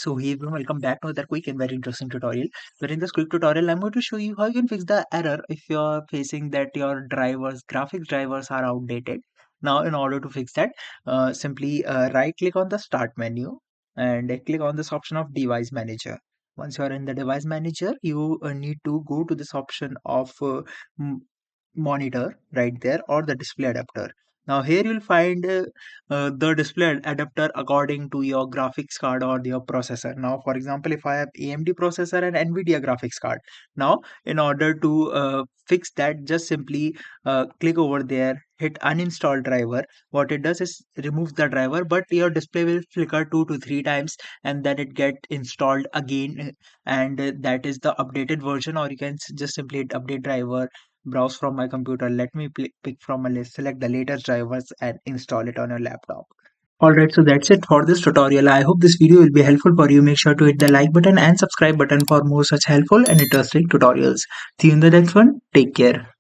So hey everyone, welcome back to another quick and very interesting tutorial. Where in this quick tutorial, I'm going to show you how you can fix the error if you're facing that your graphics drivers are outdated. Now, in order to fix that, simply right click on the start menu and click on this option of device manager. Once you are in the device manager, you need to go to this option of monitor right there or the display adapter. Now here you'll find the display adapter according to your graphics card or your processor. Now for example, if I have AMD processor and NVIDIA graphics card, now in order to fix that, just simply click over there, hit uninstall driver. What it does is remove the driver, but your display will flicker 2 to 3 times and then it get installed again, and that is the updated version. Or you can just simply hit update driver, browse from my computer. Let me pick from a list, select the latest drivers and install it on your laptop. Alright, so that's it for this tutorial. I hope this video will be helpful for you. Make sure to hit the like button and subscribe button for more such helpful and interesting tutorials. See you in the next one. Take care.